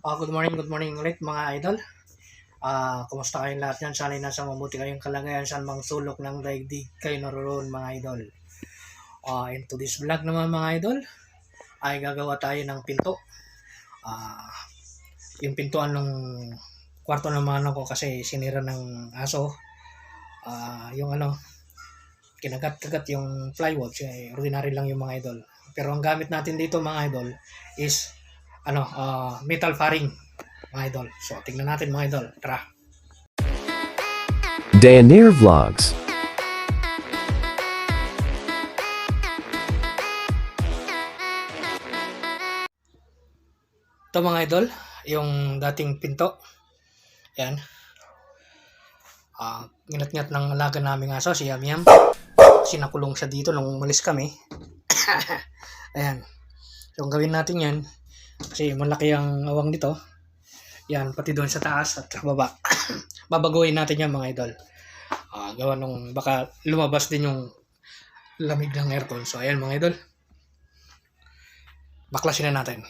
Good morning ulit mga idol. Kumusta kayong lahat yan? Sana'y nasa mabuti kayong kalagayan saan mang sulok ng daigdig kayo naroon mga idol. In today's vlog naman mga idol, ay gagawa tayo ng pinto. Ah, yung pintuan ng kwarto ng mga anak ko kasi sinira ng aso. Yung kinagat-kagat yung plywood. Ordinary lang yung mga idol. Pero ang gamit natin dito mga idol is metal faring mga idol. So, tingnan natin mga idol. Tara. Dayonyor Vlogs. Ito mga idol, yung dating pinto. Yan. Nginat-ngat ng alaga naming aso, si Yam Yam. Sinakulong siya dito nung umalis kami. Ayan. So, ang gawin natin yan, kasi malaki ang awang dito. Yan, pati doon sa taas at sa baba. Babaguhin natin yan mga idol. Gawa nung baka lumabas din yung lamig ng aircon. So, ayan mga idol. Baklasin na natin.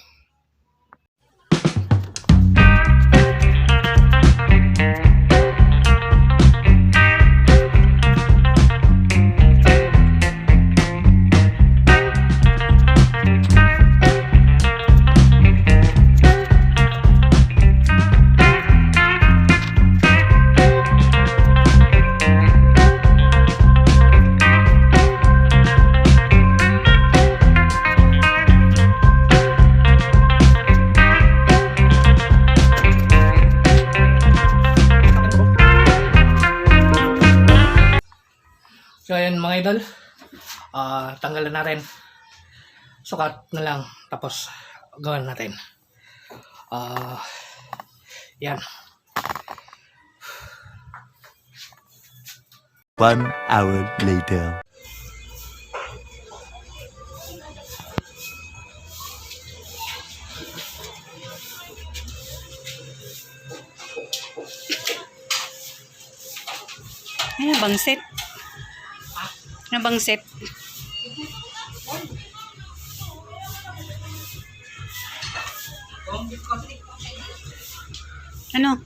So ayan mga idol, tanggalan natin. Sukat na lang, tapos gawin natin. Yan. 1 hour later. Ano bang set? Ano bang set? Ano?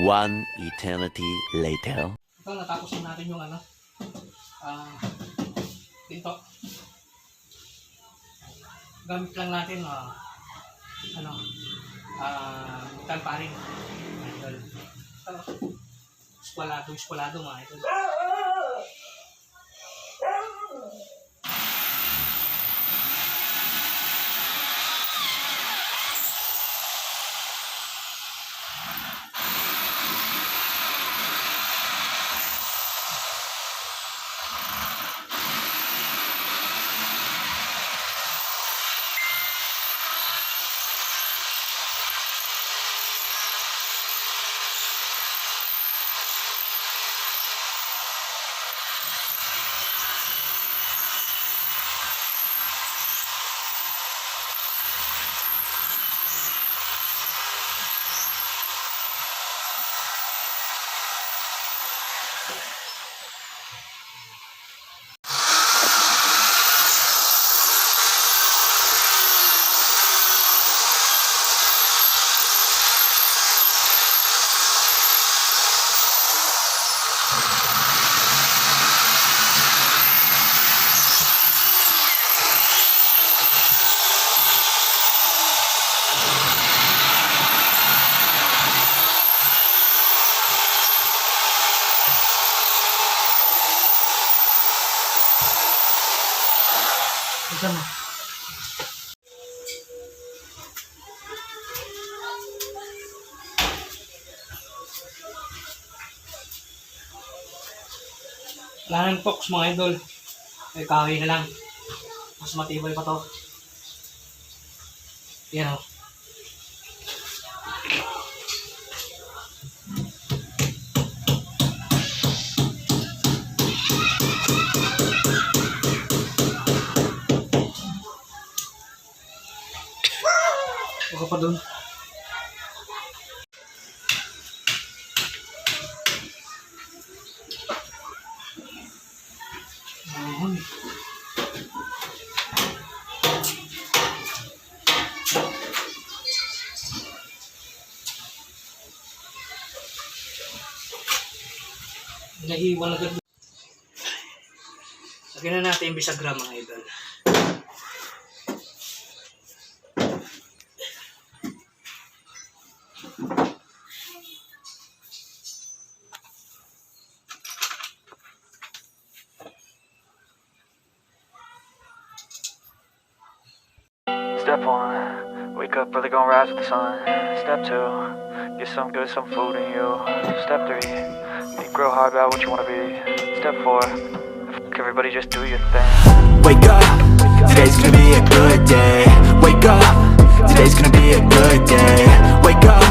One eternity later. Ito, natapos na natin yung pinto. Gamit lang natin, metal paring. Idol. Ito, eskwalado mga idol. Isa mo. Wala nang box mga idol. Ay kahoy na lang. Mas matibay pa to. Yan o. Huwag pa dun. Ayun. Nahiwan agad. Lagyan na natin yung bisagra mga idol. Step one, wake up early, gonna rise with the sun. Step two, get some good, some food in you. Step three, think real hard about what you wanna be. Step four, everybody just do your thing. Wake up, today's gonna be a good day. Wake up, today's gonna be a good day. Wake up,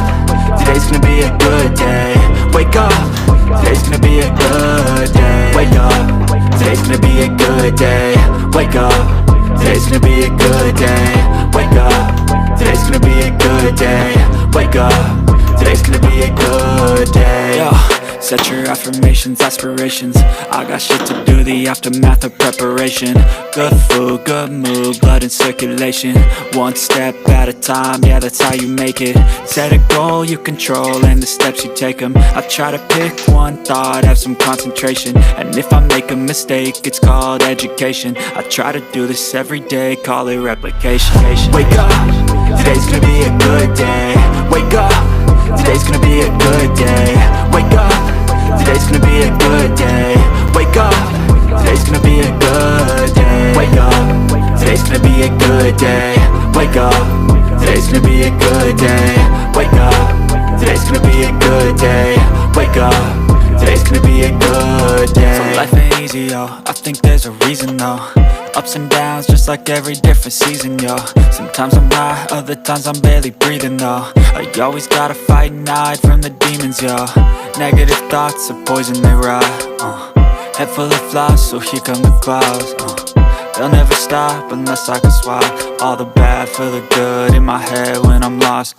today's gonna be a good day. Wake up, today's gonna be a good day. Wake up, today's gonna be a good day. Wake up, today's gonna be a good day. Wake up, today's gonna be a good day. Wake up, today's gonna be a good day. Yo, set your affirmations, aspirations. I got shit to do, the aftermath of preparation. Good food, good mood, blood in circulation. One step at a time, yeah, that's how you make it. Set a goal you control and the steps you take them. I try to pick one thought, have some concentration. And if I make a mistake, it's called education. I try to do this every day, call it replication. Wake up, today's gonna be a good day. Wake up, today's gonna be a good day. Wake up, today's gonna be a good day. Wake up, today's gonna be a good day. Wake up, today's gonna be a good day. Wake up, today's gonna be a good day. Wake up, today's gonna be a good day. Wake up, today's gonna be a good day. So life ain't easy, yo, I think there's a reason though. Ups and downs, just like every different season, yo. Sometimes I'm high, other times I'm barely breathing, though. I always gotta fight and hide from the demons, yo. Negative thoughts are poison, they rot. Head full of flies, so here come the clouds. They'll never stop unless I can swap all the bad for the good in my head when I'm lost.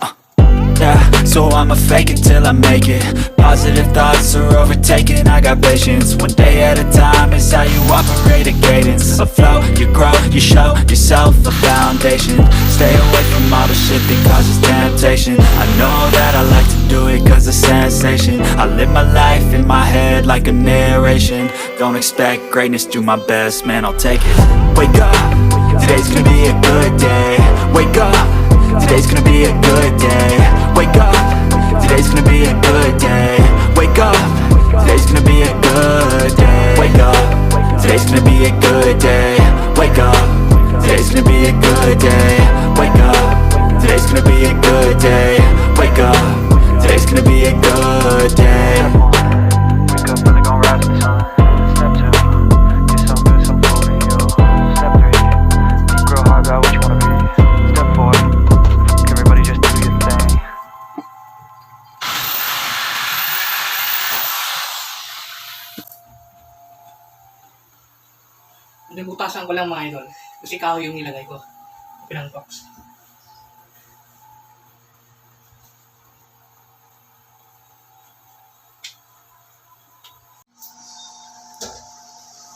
Yeah, so I'ma fake it till I make it. Positive thoughts are overtaken, I got patience. One day at a time is how you operate a cadence. A flow, you grow, you show yourself a foundation. Stay away from all the shit that causes temptation. I know that I like to do it cause it's sensation. I live my life in my head like a narration. Don't expect greatness, do my best, man, I'll take it. Wake up, today's gonna be a good day. Wake up, today's gonna be a good day. Wake up, today's gonna be a good day. Wake up, today's gonna be a good day. Wake up, today's gonna be a good day. Wake up, today's gonna be a good day. Wake up, today's gonna be a good day. Wake up, today's gonna be a good day. Wake up early, gonna rise with the sun. Step two, get some good, some food in you. Step three, think real hard about what you wanna be. Step four, everybody just do your thing. Nabutasan ko lang mga idol. Kasi kahoy yung nilagay ko. Pinang box.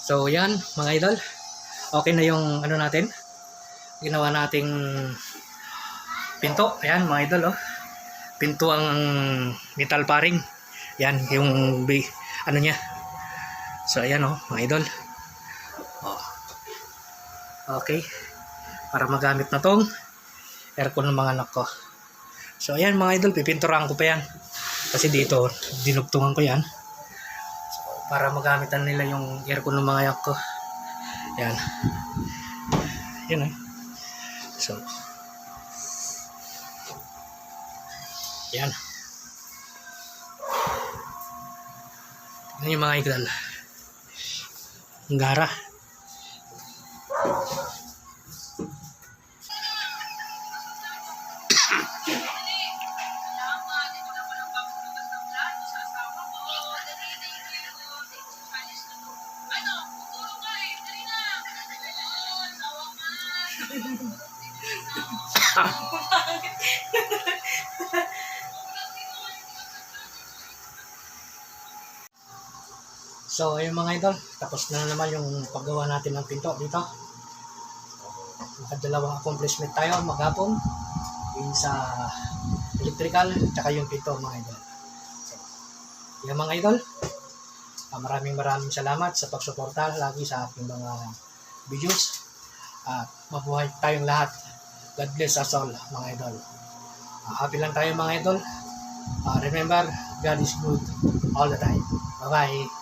So yan mga idol. Okay na yung ano natin. Ginawa nating pinto. Ayan mga idol, oh. Pinto ang metal paring. Yan yung ano niya. So ayan, oh mga idol. Oh. Okay. Para magamit na tong aircon ng mga anak ko. So ayan mga idol, pipinturahan ko pa yan. Kasi dito, dinugtungan ko yan. So, para magamitan nila yung aircon ng mga anak ko. Yan. Yun eh. So, yan. Yan yung mga idol. Ang gara. So, ayun mga idol, tapos na naman yung paggawa natin ng pinto dito. Nakadalawang accomplishment tayo maghapon. Yung sa electrical, tsaka yung pinto mga idol. So, yung mga idol, maraming salamat sa pagsuporta lagi sa aking mga videos. At mabuhay tayong lahat. God bless us all mga idol. Happy lang tayo mga idol. Remember, God is good all the time. Bye-bye.